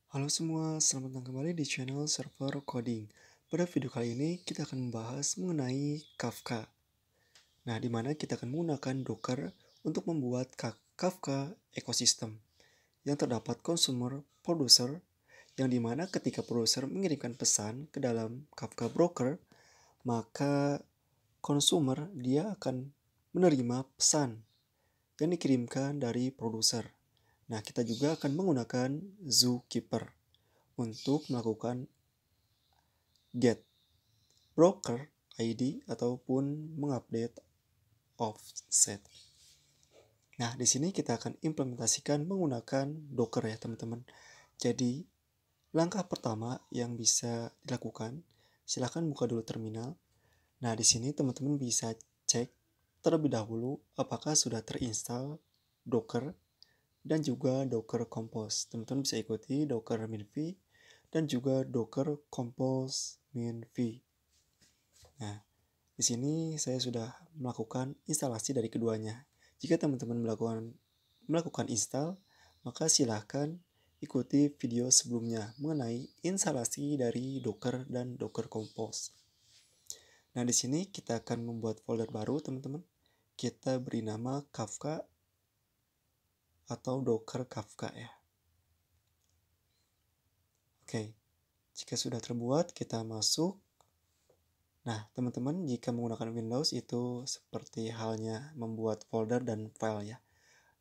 Halo semua, selamat datang kembali di channel Server Coding. Pada video kali ini kita akan membahas mengenai Kafka. Nah, di mana kita akan menggunakan Docker untuk membuat Kafka ekosistem yang terdapat consumer, producer, yang dimana ketika producer mengirimkan pesan ke dalam Kafka broker, maka consumer dia akan menerima pesan yang dikirimkan dari producer. Nah, kita juga akan menggunakan Zookeeper untuk melakukan get broker ID ataupun mengupdate offset. Nah, di sini kita akan implementasikan menggunakan Docker ya, teman-teman. Jadi, langkah pertama yang bisa dilakukan, silahkan buka dulu terminal. Nah, di sini teman-teman bisa cek terlebih dahulu apakah sudah terinstall Docker dan juga Docker Compose. Teman-teman bisa ikuti Docker minv dan juga Docker Compose minv. Nah, di sini saya sudah melakukan instalasi dari keduanya. Jika teman-teman melakukan install, maka silahkan ikuti video sebelumnya mengenai instalasi dari Docker dan Docker Compose. Nah, di sini kita akan membuat folder baru, teman-teman. Kita beri nama Kafka atau Docker Kafka ya. Oke, jika sudah terbuat, kita masuk. Nah, teman-teman, jika menggunakan Windows itu seperti halnya membuat folder dan file ya.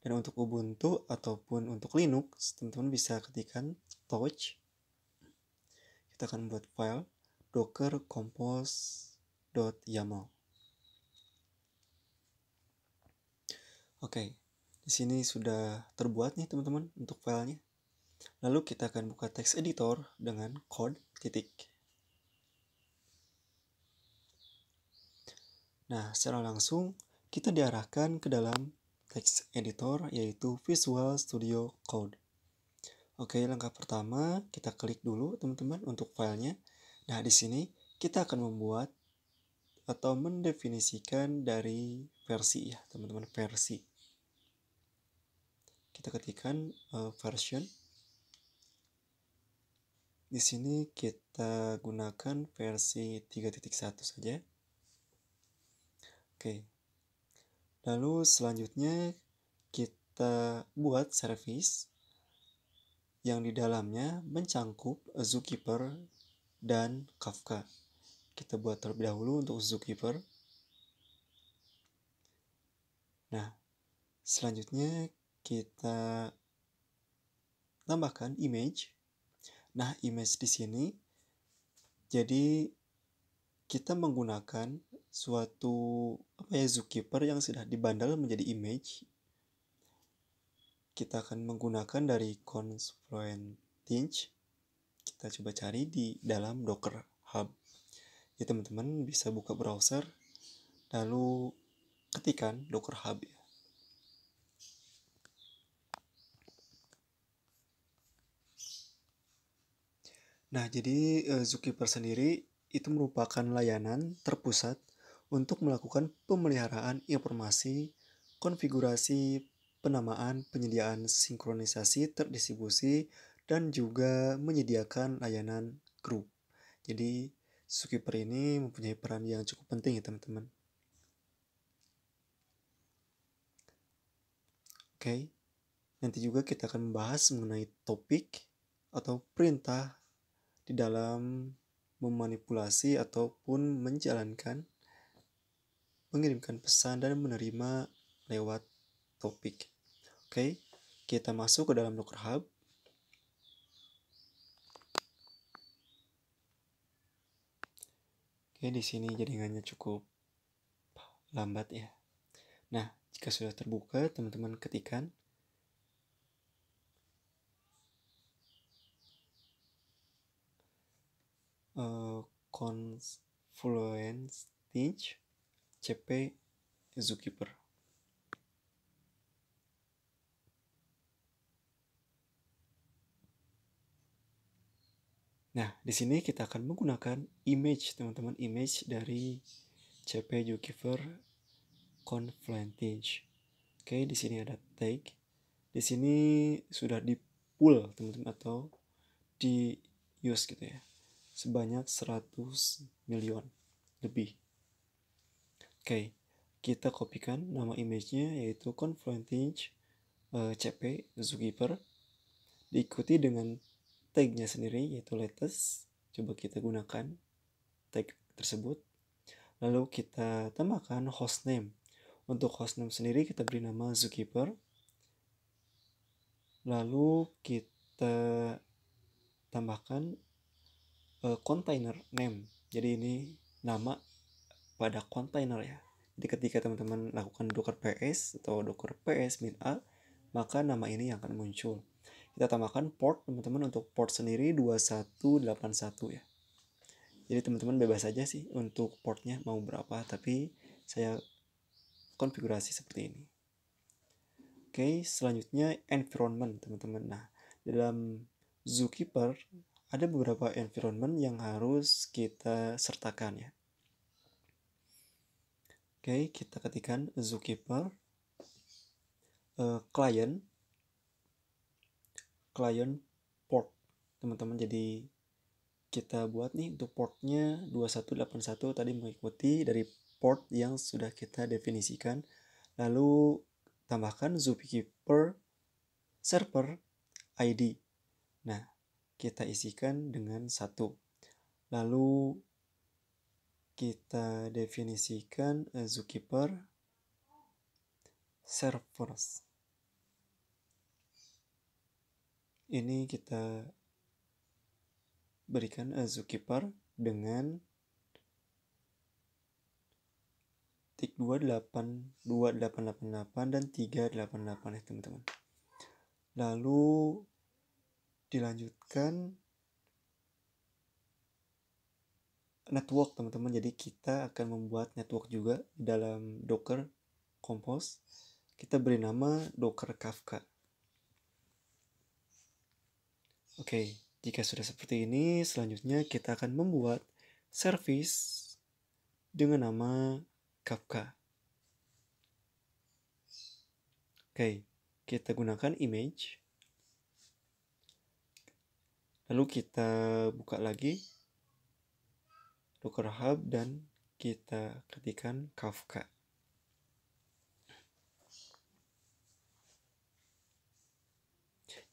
Dan untuk Ubuntu ataupun untuk Linux, teman-teman bisa ketikkan touch. Kita akan membuat file docker compose.yaml. Oke, di sini sudah terbuat nih teman-teman untuk filenya. Lalu kita akan buka text editor dengan code titik. Nah, secara langsung kita diarahkan ke dalam text editor yaitu Visual Studio Code. Oke, langkah pertama kita klik dulu teman-teman untuk filenya. Nah, di sini kita akan membuat atau mendefinisikan dari versi ya, teman-teman, versi. Kita ketikkan version. Di sini kita gunakan versi 3.1 saja. Oke. Lalu selanjutnya kita buat service yang di dalamnya mencangkup Zookeeper dan Kafka. Kita buat terlebih dahulu untuk Zookeeper. Nah, selanjutnya kita tambahkan image. Nah, image di sini jadi kita menggunakan suatu Zookeeper yang sudah dibundle menjadi image. Kita akan menggunakan dari Confluenttinch. Kita coba cari di dalam Docker Hub. Ya, teman-teman bisa buka browser lalu ketikan Docker Hub ya. Nah, jadi Zookeeper sendiri itu merupakan layanan terpusat untuk melakukan pemeliharaan informasi, konfigurasi, penamaan, penyediaan sinkronisasi, terdistribusi, dan juga menyediakan layanan grup. Jadi, Zookeeper ini mempunyai peran yang cukup penting ya teman-teman. Oke, nanti juga kita akan membahas mengenai topik atau perintah di dalam memanipulasi ataupun mengirimkan pesan dan menerima lewat topik. Oke, kita masuk ke dalam Docker Hub. Oke, di sini jaringannya cukup lambat ya. Nah, jika sudah terbuka, teman-teman ketikkan Confluenttinch cp Zookeeper. Nah, di sini kita akan menggunakan image, teman-teman, image dari cp Zookeeper Confluenttinch. Oke, di sini ada tag. Di sini sudah di pull, teman-teman, atau di use gitu ya, sebanyak 100 million lebih. Oke, kita kopikan nama image-nya yaitu Confluentage CP Zookeeper, diikuti dengan tag-nya sendiri yaitu latest. Coba kita gunakan tag tersebut. Lalu kita tambahkan hostname. Untuk hostname sendiri kita beri nama Zookeeper. Lalu kita tambahkan container name. Jadi ini nama pada container ya. Jadi ketika teman-teman lakukan docker ps atau docker ps min a, maka nama ini yang akan muncul. Kita tambahkan port teman-teman, untuk port sendiri 2181 ya. Jadi teman-teman bebas saja sih untuk portnya mau berapa, tapi saya konfigurasi seperti ini. Oke, selanjutnya environment teman-teman. Nah, dalam Zookeeper ada beberapa environment yang harus kita sertakan ya. Oke, kita ketikkan Zookeeper client port teman-teman. Jadi kita buat nih untuk portnya 2181 tadi, mengikuti dari port yang sudah kita definisikan. Lalu tambahkan Zookeeper server ID. Nah, kita isikan dengan 1. Lalu kita definisikan Zookeeper servers. Ini kita berikan Zookeeper dengan tik 2888 dan 388 ya teman-teman. Lalu dilanjutkan network teman-teman. Jadi kita akan membuat network juga dalam Docker Compose. Kita beri nama Docker Kafka. Oke, jika sudah seperti ini, selanjutnya kita akan membuat service dengan nama Kafka. Oke, kita gunakan image. Lalu kita buka lagi Docker Hub dan kita ketikkan Kafka.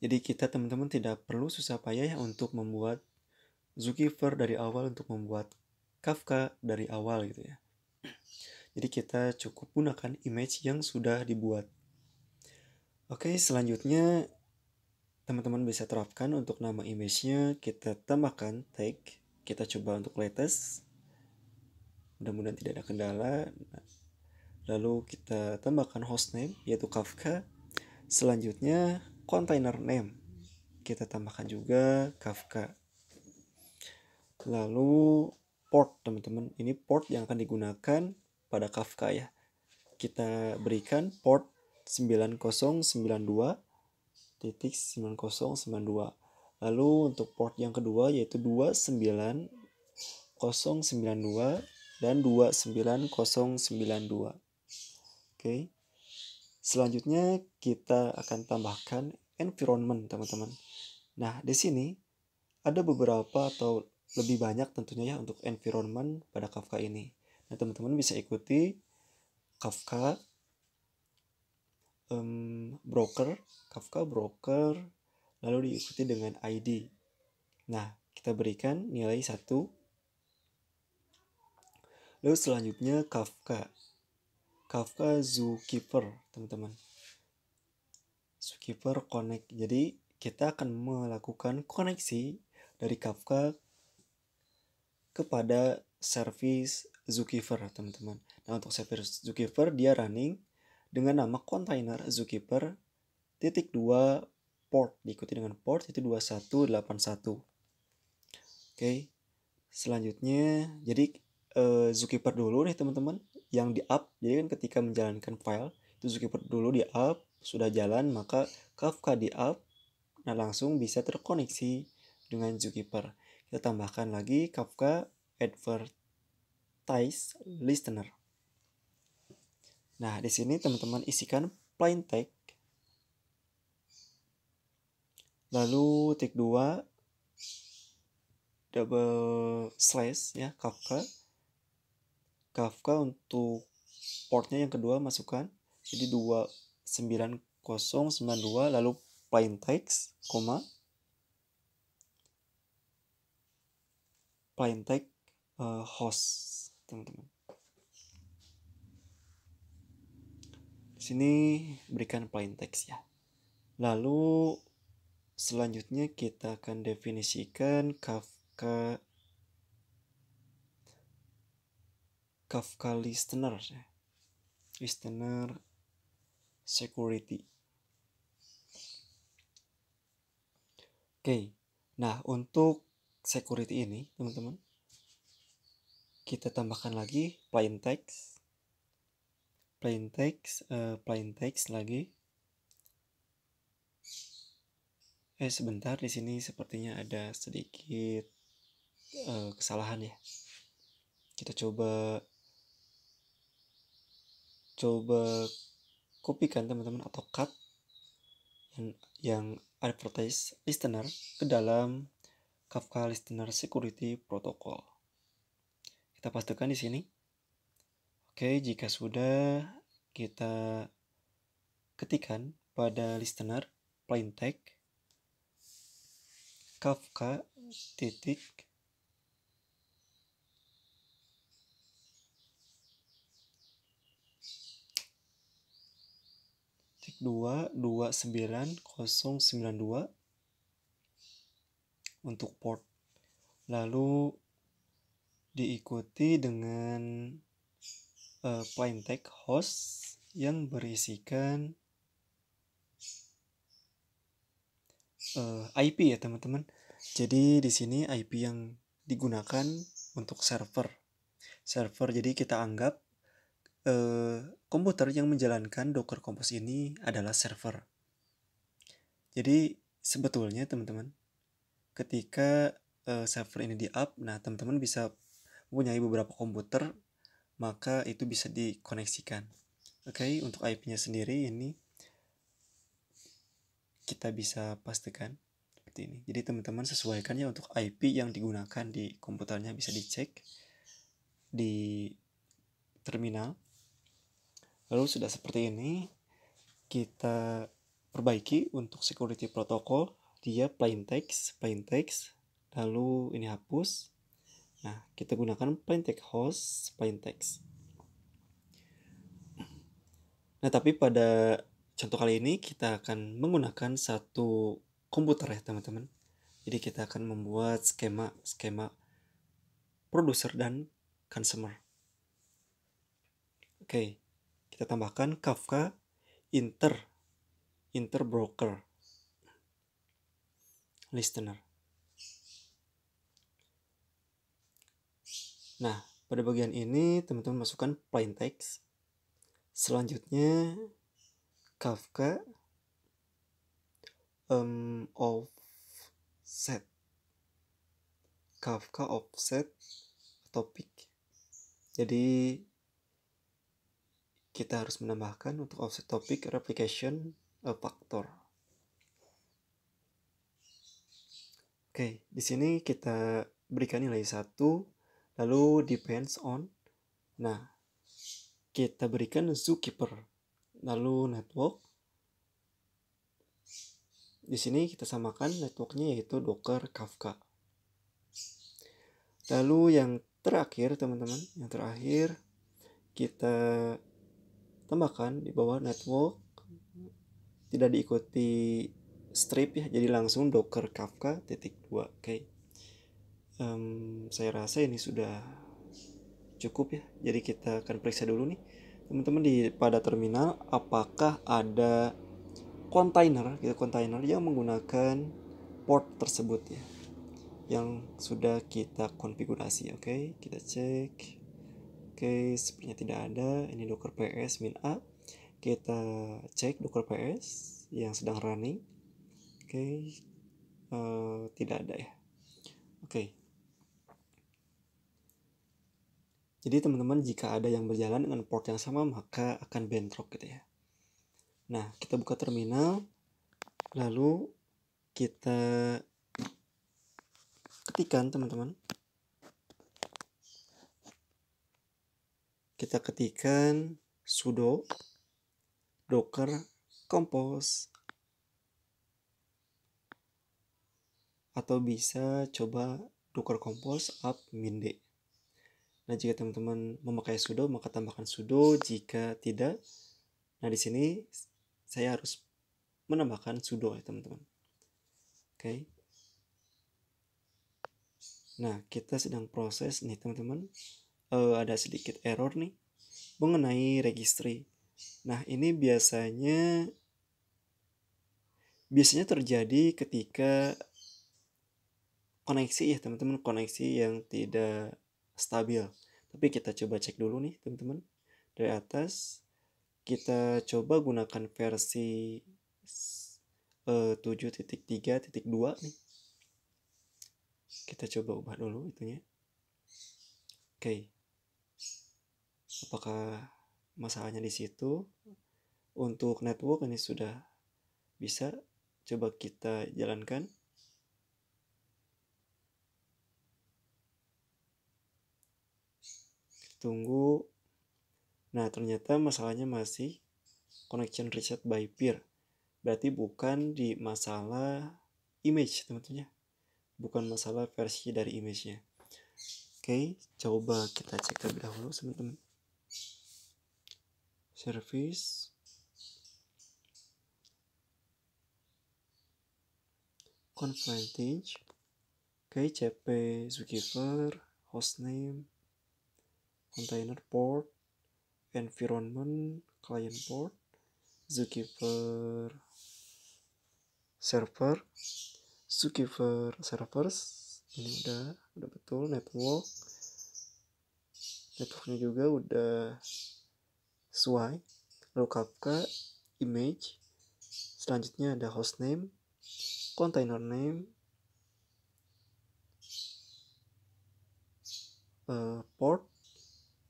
Jadi kita teman-teman tidak perlu susah payah ya untuk membuat Zookeeper dari awal, untuk membuat Kafka dari awal gitu ya. Jadi kita cukup gunakan image yang sudah dibuat. Oke, selanjutnya teman-teman bisa terapkan untuk nama image-nya, kita tambahkan tag. Kita coba untuk latest. Mudah-mudahan tidak ada kendala. Lalu kita tambahkan hostname yaitu Kafka. Selanjutnya container name kita tambahkan juga Kafka. Lalu port teman-teman, ini port yang akan digunakan pada Kafka ya. Kita berikan port 9092.9092. Lalu untuk port yang kedua yaitu 29092 dan 29092. Oke. Selanjutnya kita akan tambahkan environment teman-teman. Nah, di sini ada beberapa atau lebih banyak tentunya ya untuk environment pada Kafka ini. Nah, teman-teman bisa ikuti Kafka broker, lalu diikuti dengan ID. Nah, kita berikan nilai 1. Lalu selanjutnya Kafka Zookeeper teman-teman. Zookeeper connect. Jadi kita akan melakukan koneksi dari Kafka kepada service Zookeeper teman-teman. Nah, untuk service Zookeeper dia running dengan nama container Zookeeper .2 port, diikuti dengan port itu 2181. Oke. Selanjutnya jadi Zookeeper dulu nih teman-teman yang di up. Jadi kan ketika menjalankan file itu Zookeeper dulu di up, sudah jalan maka Kafka di up. Nah, langsung bisa terkoneksi dengan Zookeeper. Kita tambahkan lagi Kafka advertise listener. Nah, di sini teman-teman isikan plain text. Lalu tik 2 double slash ya, Kafka untuk portnya yang kedua masukkan, jadi 29092, lalu plain text, plain text host, teman-teman. Di sini berikan plain text ya. Lalu selanjutnya kita akan definisikan Kafka listener ya. Listener security. Oke. Nah, untuk security ini, teman-teman, kita tambahkan lagi plain text lagi. Sebentar, di sini sepertinya ada sedikit kesalahan ya. Kita coba kopikan teman-teman, atau cut yang advertise listener ke dalam Kafka Listener Security Protocol. Kita pastikan di sini. Oke, jika sudah, kita ketikkan pada listener plain text Kafka titik titik 229.092 untuk port, lalu diikuti dengan plain text host yang berisikan IP ya teman-teman. Jadi di sini IP yang digunakan untuk server. Jadi kita anggap komputer yang menjalankan Docker Compose ini adalah server. Jadi sebetulnya teman-teman, ketika server ini di-up, nah teman-teman bisa mempunyai beberapa komputer, maka itu bisa dikoneksikan. Oke, untuk IP-nya sendiri ini kita bisa pastikan seperti ini. Jadi teman-teman sesuaikan ya untuk IP yang digunakan di komputernya, bisa dicek di terminal. Lalu sudah seperti ini, kita perbaiki untuk security protocol, dia plain text, lalu ini hapus. Nah, kita gunakan plain text host, plain text. Nah, tapi pada contoh kali ini kita akan menggunakan satu komputer ya teman-teman. Jadi kita akan membuat skema producer dan consumer. Oke, kita tambahkan Kafka interbroker listener. Nah, pada bagian ini teman-teman masukkan plain text. Selanjutnya Kafka offset topic. Jadi kita harus menambahkan untuk offset topic replication factor. Oke, di sini kita berikan nilai 1, lalu depends on. Nah, kita berikan zookeeper, lalu network. Di sini kita samakan networknya yaitu Docker Kafka. Lalu yang terakhir teman-teman, kita tambahkan di bawah network, tidak diikuti strip ya, jadi langsung Docker Kafka .2. Oke. Saya rasa ini sudah cukup ya. Jadi kita akan periksa dulu nih teman-teman pada terminal apakah ada kontainer yang menggunakan port tersebut ya, yang sudah kita konfigurasi. Oke, kita cek. Oke, sepertinya tidak ada. Ini Docker PS -a. Kita cek Docker PS yang sedang running. Oke, tidak ada ya. Oke. Jadi teman-teman, jika ada yang berjalan dengan port yang sama maka akan bentrok gitu ya. Nah, kita buka terminal, lalu kita ketikkan teman-teman. Kita ketikkan sudo docker compose, atau bisa coba docker compose up minde. Nah, jika teman-teman memakai sudo, maka tambahkan sudo. Jika tidak, nah di sini saya harus menambahkan sudo ya teman-teman. Oke. Nah, kita sedang proses nih teman-teman. Ada sedikit error nih mengenai registry. Nah, ini biasanya terjadi ketika koneksi ya teman-teman, koneksi yang tidak stabil. Tapi kita coba cek dulu nih teman-teman. Dari atas kita coba gunakan versi 7.3.2 nih. Kita coba ubah dulu itunya. Oke. Apakah masalahnya di situ? Untuk network ini sudah bisa, coba kita jalankan. Tunggu. Nah, ternyata masalahnya masih connection reset by peer. Berarti bukan di masalah image teman-teman ya. Bukan masalah versi dari image-nya. Oke, coba kita cek terlebih dahulu teman-teman. Service. Convantage. Oke, CP Zookeeper, hostname, container port, environment, client port, Zookeeper server, Zookeeper servers. Ini udah betul. Networknya juga udah sesuai. Lalu Kafka image. Selanjutnya ada hostname, container name, port,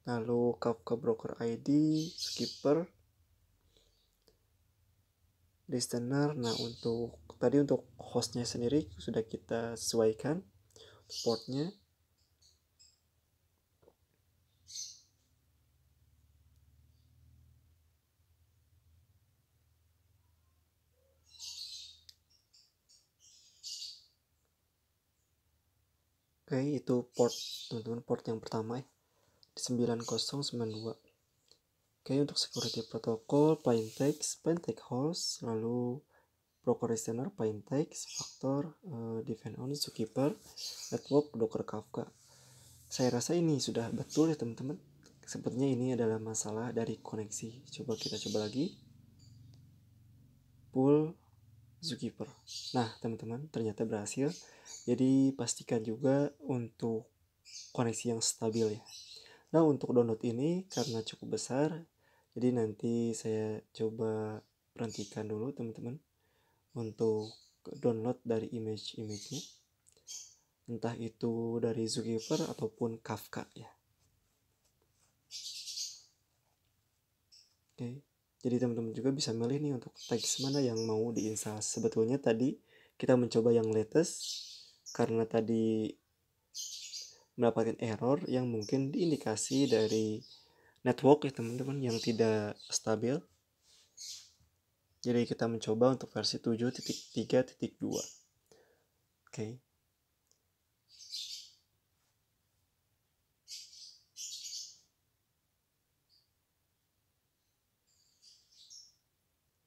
lalu Kafka broker ID, skipper, listener. Nah, untuk hostnya sendiri sudah kita sesuaikan portnya. Oke, itu port teman-teman, port yang pertama ya, di 9092. Oke, untuk security protocol, plain text host, lalu broker listener, plain text, faktor, define on, zookeeper, network, docker Kafka. Saya rasa ini sudah betul ya teman-teman. Sepertinya ini adalah masalah dari koneksi. Coba kita coba lagi. Pull Zookeeper. Nah teman-teman, ternyata berhasil. Jadi pastikan juga untuk koneksi yang stabil ya. Nah, untuk download ini karena cukup besar, jadi nanti saya coba berhentikan dulu teman-teman untuk download dari image-nya, entah itu dari Zookeeper ataupun Kafka ya. Oke, jadi teman-teman juga bisa milih nih untuk teks mana yang mau diinstal. Sebetulnya tadi kita mencoba yang latest karena tadi mendapatkan error yang mungkin diindikasi dari network ya teman-teman yang tidak stabil. Jadi kita mencoba untuk versi 7.3.2. Oke.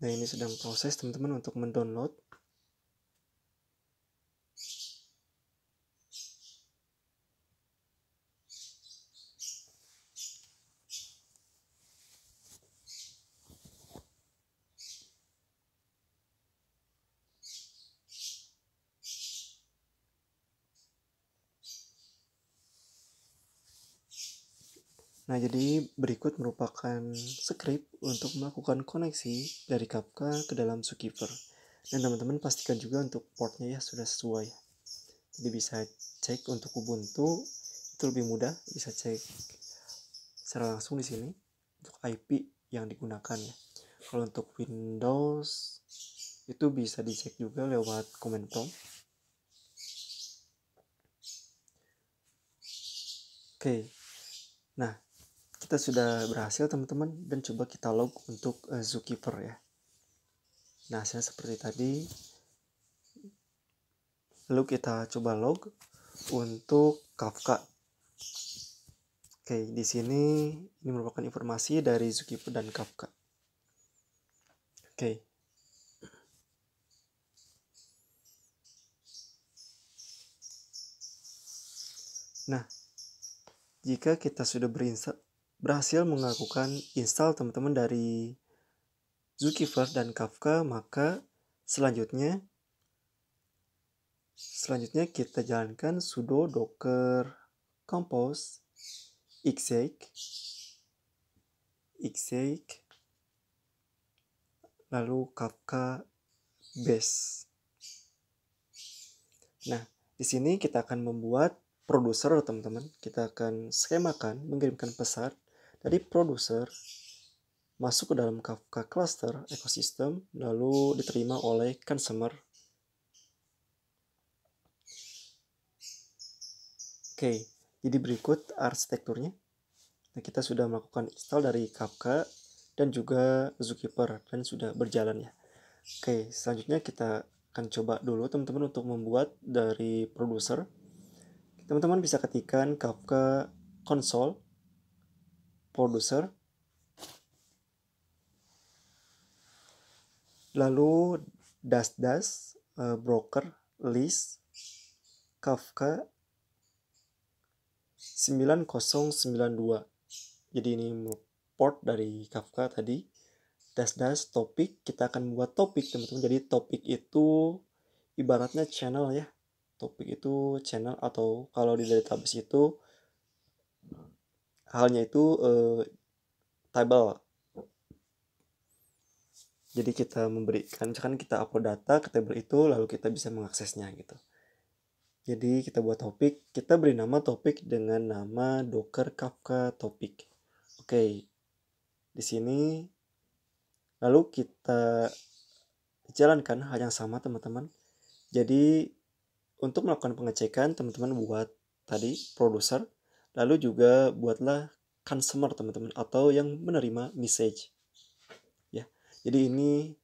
Nah, ini sedang proses teman-teman untuk mendownload. Nah, jadi berikut merupakan script untuk melakukan koneksi dari Kafka ke dalam Zookeeper. Dan teman-teman pastikan juga untuk portnya ya sudah sesuai. Jadi bisa cek untuk Ubuntu itu lebih mudah, bisa cek secara langsung di sini untuk IP yang digunakan ya. Kalau untuk Windows itu bisa dicek juga lewat command prompt. Oke, nah kita sudah berhasil teman-teman, dan coba kita log untuk Zookeeper ya. Nah, hasilnya seperti tadi. Lalu kita coba log untuk Kafka. Oke, di sini ini merupakan informasi dari Zookeeper dan Kafka. Oke. Nah, jika kita sudah berhasil melakukan install teman-teman dari Zookeeper dan Kafka, maka selanjutnya kita jalankan sudo docker compose exec lalu Kafka base. Nah, di sini kita akan membuat produser teman-teman. Kita akan skemakan mengirimkan pesan dari produser masuk ke dalam Kafka cluster ekosistem, lalu diterima oleh consumer. Oke, jadi berikut arsitekturnya. Nah, kita sudah melakukan install dari Kafka dan juga Zookeeper dan sudah berjalan ya. Oke, selanjutnya kita akan coba dulu teman-teman untuk membuat dari produser. Teman-teman bisa ketikkan Kafka console producer, lalu broker list Kafka 9092. Jadi ini port dari Kafka tadi. Topik, kita akan buat topik teman-teman. Jadi topik itu ibaratnya channel ya. Topik itu channel, atau kalau di database itu halnya itu table. Jadi kita memberikan, misalkan kita upload data ke table itu, lalu kita bisa mengaksesnya gitu. Jadi kita buat topik, kita beri nama topik dengan nama docker kafka topik. Oke, di sini lalu kita jalankan hal yang sama teman-teman. Jadi untuk melakukan pengecekan, teman-teman buat tadi produser, lalu juga buatlah consumer teman-teman, atau yang menerima message ya. Jadi ini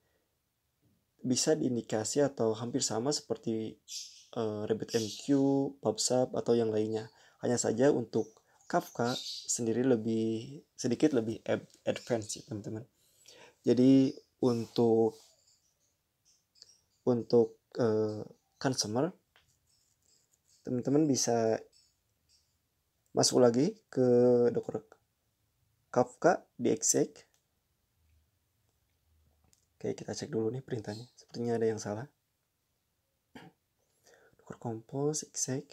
bisa diindikasi atau hampir sama seperti RabbitMQ, PubSub, atau yang lainnya. Hanya saja untuk Kafka sendiri sedikit lebih advance ya teman-teman. Jadi untuk consumer, teman-teman bisa masuk lagi ke Docker Kafka di exec. Oke, kita cek dulu nih perintahnya. Sepertinya ada yang salah. Docker compose exec.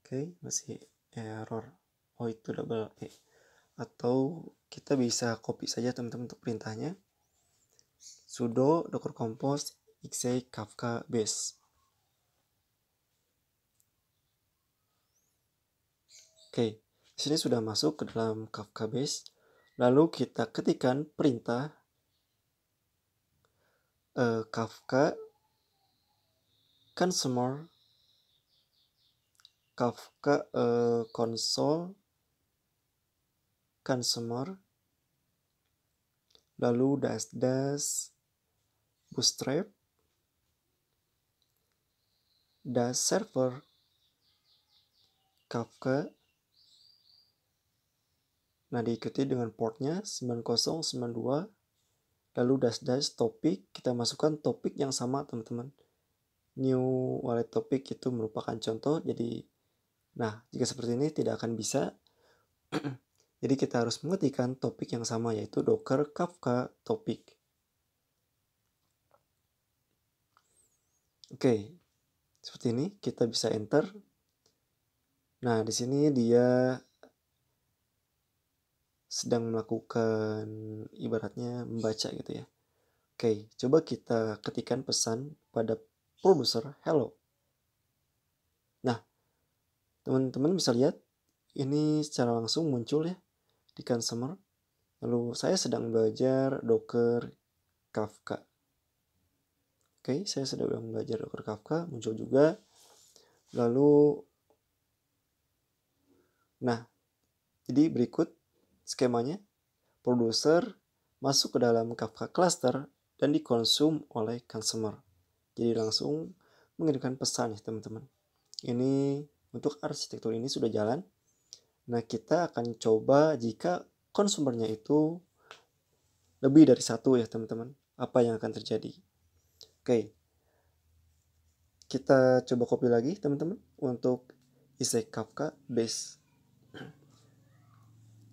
Oke, masih error. Oh, itu double E. Atau kita bisa copy saja teman-teman untuk perintahnya. Sudo docker compose exec kafka base. Oke, di sini sudah masuk ke dalam Kafka base. Lalu kita ketikkan perintah Kafka consumer Kafka console consumer, lalu bootstrap server Kafka. Nah, diikuti dengan portnya 9092, lalu topik, kita masukkan topik yang sama teman-teman. New wallet topic itu merupakan contoh. Jadi, nah jika seperti ini tidak akan bisa. Jadi kita harus mengetikkan topik yang sama, yaitu docker kafka topik. Oke, seperti ini kita bisa enter. Nah, di sini dia sedang melakukan ibaratnya membaca gitu ya. Oke, coba kita ketikkan pesan pada produser hello. Nah, teman-teman bisa lihat ini secara langsung muncul ya di consumer. Lalu saya sedang belajar Docker Kafka. Oke, saya sedang belajar Docker Kafka, muncul juga. Lalu Nah, jadi berikut skemanya. Produser masuk ke dalam Kafka cluster dan dikonsum oleh consumer. Jadi langsung mengirimkan pesan ya teman-teman. Ini untuk arsitektur ini sudah jalan. Nah, kita akan coba jika konsumernya itu lebih dari satu ya teman-teman. Apa yang akan terjadi? Oke, kita coba copy lagi teman-teman untuk isi Kafka base.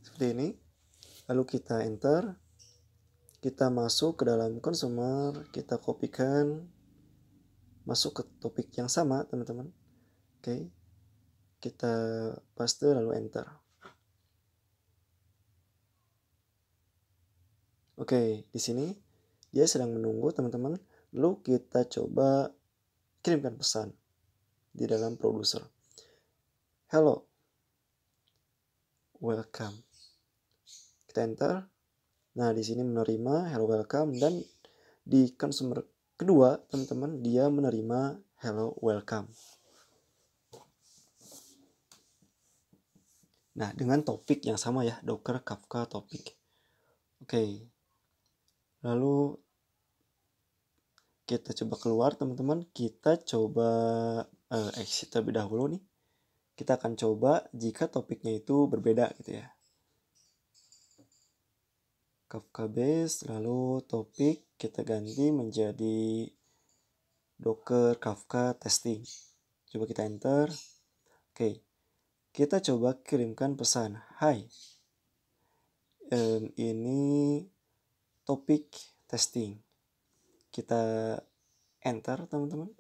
Seperti ini. Lalu kita enter. Kita masuk ke dalam consumer, kita kopikan, masuk ke topik yang sama teman-teman. Oke, kita paste lalu enter. Oke, di sini dia sedang menunggu teman-teman. Lalu kita coba kirimkan pesan di dalam producer. Hello, welcome. Kita enter. Nah, di sini menerima hello welcome, dan di consumer kedua teman-teman dia menerima hello welcome. Nah, dengan topik yang sama ya, Docker Kafka topik. Oke. Lalu kita coba keluar teman-teman. Kita coba exit terlebih dahulu nih. Kita akan coba jika topiknya itu berbeda gitu ya. Kafka base, lalu topik kita ganti menjadi Docker Kafka testing. Coba kita enter. Oke. Kita coba kirimkan pesan. Hai. Ini topik testing. Kita enter teman-teman.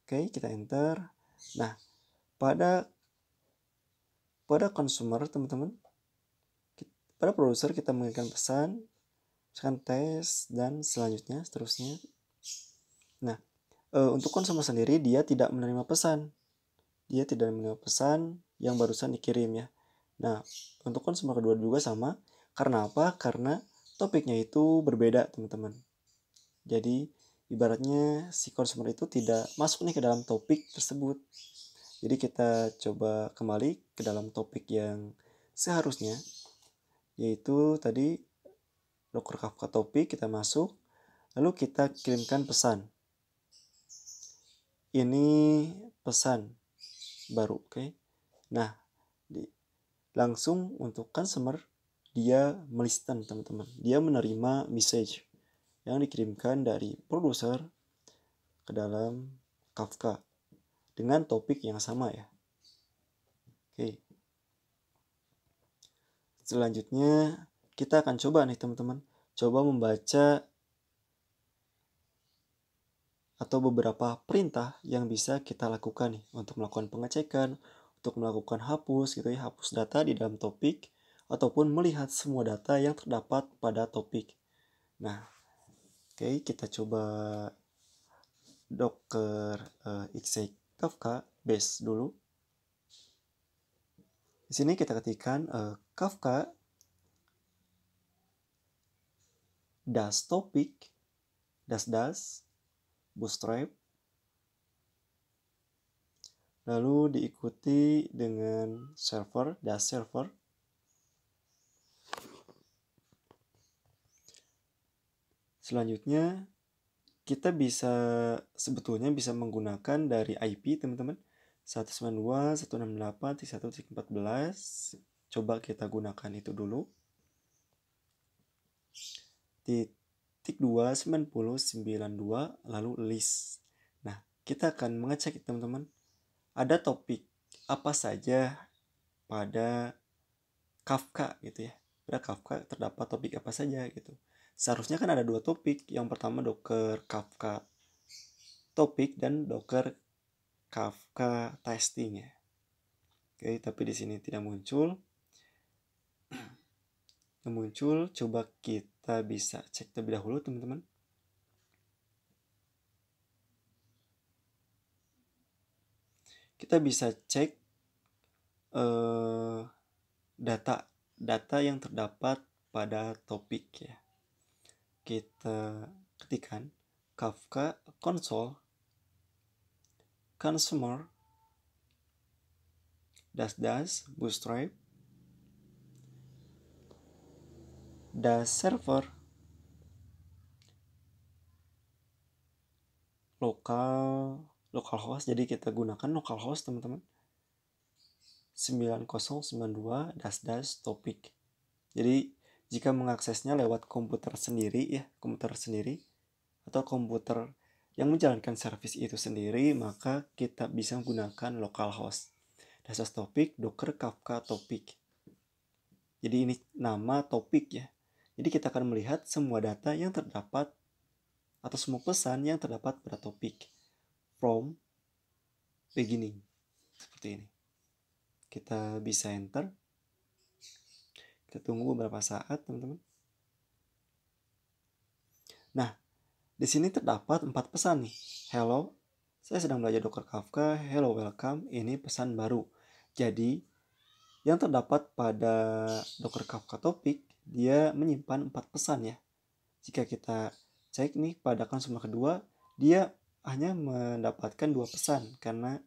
Oke, kita enter. Nah, pada consumer teman-teman, pada produser kita mengirimkan pesan, misalkan tes dan seterusnya. Nah, untuk consumer sendiri dia tidak menerima pesan. Dia tidak menerima pesan yang barusan dikirim ya. Nah, untuk consumer kedua juga sama. Karena apa? Karena topiknya itu berbeda teman-teman. Jadi ibaratnya si consumer itu tidak masuk nih ke dalam topik tersebut. Jadi kita coba kembali ke dalam topik yang seharusnya, yaitu tadi Docker Kafka topik, kita masuk, lalu kita kirimkan pesan. Ini pesan baru, oke. Nah, langsung untuk customer dia melisten teman-teman. Dia menerima message yang dikirimkan dari produser ke dalam Kafka dengan topik yang sama ya. Oke. Selanjutnya kita akan coba nih teman-teman, coba membaca atau beberapa perintah yang bisa kita lakukan nih untuk melakukan pengecekan, untuk melakukan hapus gitu ya, hapus data di dalam topik, ataupun melihat semua data yang terdapat pada topik. Nah, oke, kita coba Docker Exec Kafka base dulu. Di sini kita ketikkan Kafka dash topic dash bootstrap, lalu diikuti dengan server dash server. Selanjutnya kita sebetulnya bisa menggunakan dari IP teman-teman, 192.168.1.14. Coba kita gunakan itu dulu. Titik 2.90.92 lalu list. Nah, kita akan mengecek teman-teman, ada topik apa saja pada Kafka gitu ya. Pada Kafka terdapat topik apa saja gitu. Seharusnya kan ada dua topik. Yang pertama Docker Kafka topik dan Docker Kafka testing ya. Oke, tapi di sini tidak muncul. Yang muncul, coba kita bisa cek terlebih dahulu teman-teman. Kita bisa cek data yang terdapat pada topik ya. Kita ketikkan Kafka console consumer bootstrap server localhost. Jadi kita gunakan localhost teman-teman 9092 topic. Jadi jika mengaksesnya lewat komputer sendiri atau komputer yang menjalankan service itu sendiri, maka kita bisa menggunakan localhost topic docker kafka topic. Jadi ini nama topik ya. Jadi kita akan melihat semua data yang terdapat atau semua pesan yang terdapat pada topik from beginning. Seperti ini. Kita bisa enter. Kita tunggu beberapa saat, teman-teman. Nah, di sini terdapat 4 pesan nih. Hello, saya sedang belajar Docker Kafka. Hello, welcome. Ini pesan baru. Jadi, yang terdapat pada Docker Kafka topik, dia menyimpan 4 pesan ya. Jika kita cek nih pada consumer kedua, dia hanya mendapatkan 2 pesan karena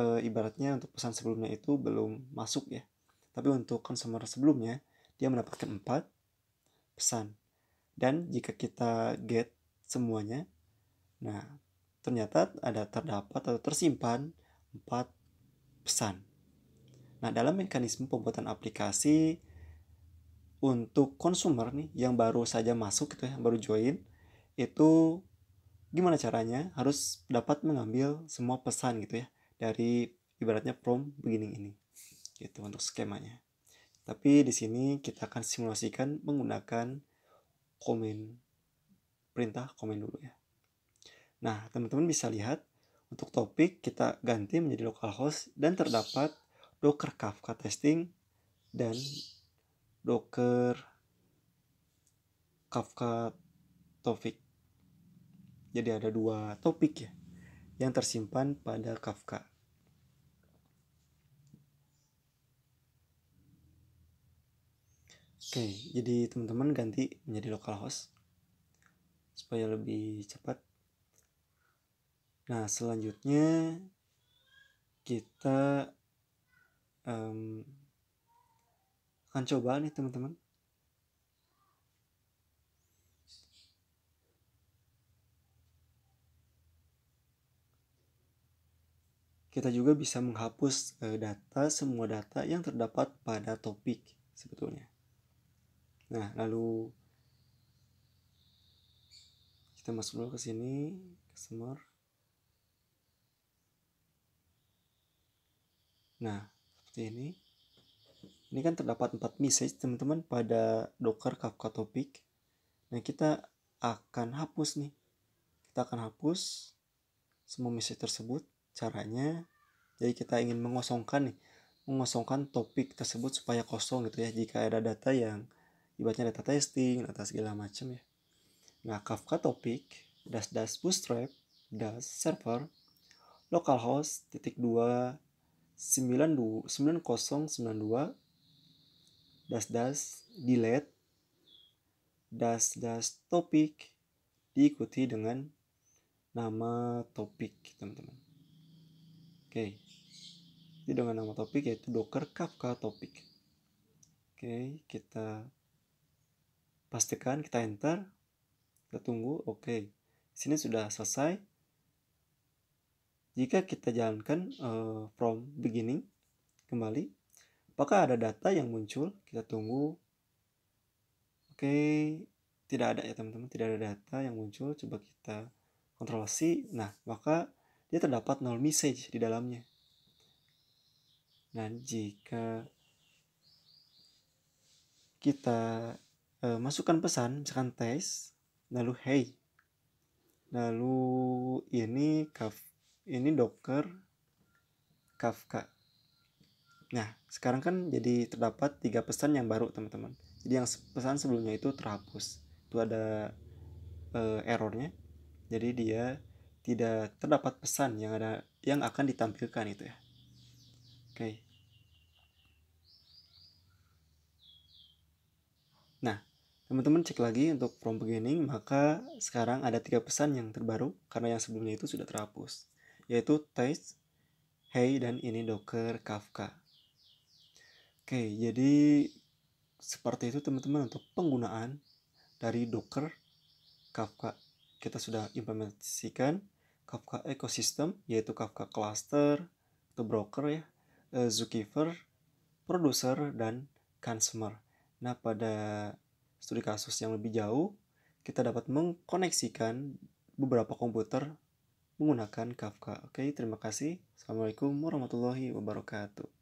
ibaratnya untuk pesan sebelumnya itu belum masuk ya. Tapi untuk consumer sebelumnya, dia mendapatkan 4 pesan. Dan jika kita get semuanya, nah ternyata terdapat atau tersimpan 4 pesan. Nah, dalam mekanisme pembuatan aplikasi untuk consumer nih yang baru saja masuk gitu ya, baru join, itu gimana caranya? Harus dapat mengambil semua pesan gitu ya dari ibaratnya from beginning ini. Gitu untuk skemanya. Tapi di sini kita akan simulasikan menggunakan perintah komen dulu ya. Nah, teman-teman bisa lihat untuk topik kita ganti menjadi localhost dan terdapat Docker Kafka testing dan Docker Kafka topik. Jadi ada 2 topik ya yang tersimpan pada Kafka. Oke, jadi teman-teman ganti menjadi localhost supaya lebih cepat. Nah, selanjutnya kita akan coba nih teman-teman. Kita juga bisa menghapus semua data yang terdapat pada topik sebetulnya. Nah, lalu kita masuk dulu ke sini, customer. Nah, seperti ini. Ini kan terdapat 4 message teman-teman pada Docker Kafka topik. Nah, kita akan hapus nih. Kita akan hapus semua message tersebut. Caranya, jadi kita ingin mengosongkan topik tersebut supaya kosong gitu ya. Jika ada data yang ibaratnya data testing atau segala macam ya. Nah, Kafka topik bootstrap server localhost /2 9092 delete topik diikuti dengan nama topik teman-teman. Oke. Jadi dengan nama topik yaitu Docker Kafka topik. Oke, kita pastikan, kita enter. Kita tunggu. Oke. Sini sudah selesai. Jika kita jalankan from beginning kembali, apakah ada data yang muncul? Kita tunggu. Oke, tidak ada ya teman-teman, tidak ada data yang muncul. Coba kita Ctrl C. Nah, maka dia terdapat 0 message di dalamnya. Nah, jika kita masukkan pesan, misalkan test, lalu hey, lalu ini Docker Kafka. Nah, sekarang kan jadi terdapat 3 pesan yang baru teman-teman. Jadi yang pesan sebelumnya itu terhapus. Itu ada errornya. Jadi dia tidak terdapat pesan yang akan ditampilkan itu ya. Oke. Nah, teman-teman cek lagi untuk from beginning, maka sekarang ada 3 pesan yang terbaru karena yang sebelumnya itu sudah terhapus. Yaitu test, hey, dan ini Docker Kafka. Oke, jadi seperti itu teman-teman untuk penggunaan dari Docker Kafka. Kita sudah implementasikan Kafka Ecosystem, yaitu Kafka Cluster, atau broker ya, Zookeeper, Producer, dan Consumer. Nah, pada studi kasus yang lebih jauh, kita dapat mengkoneksikan beberapa komputer menggunakan Kafka. Oke, terima kasih. Assalamualaikum warahmatullahi wabarakatuh.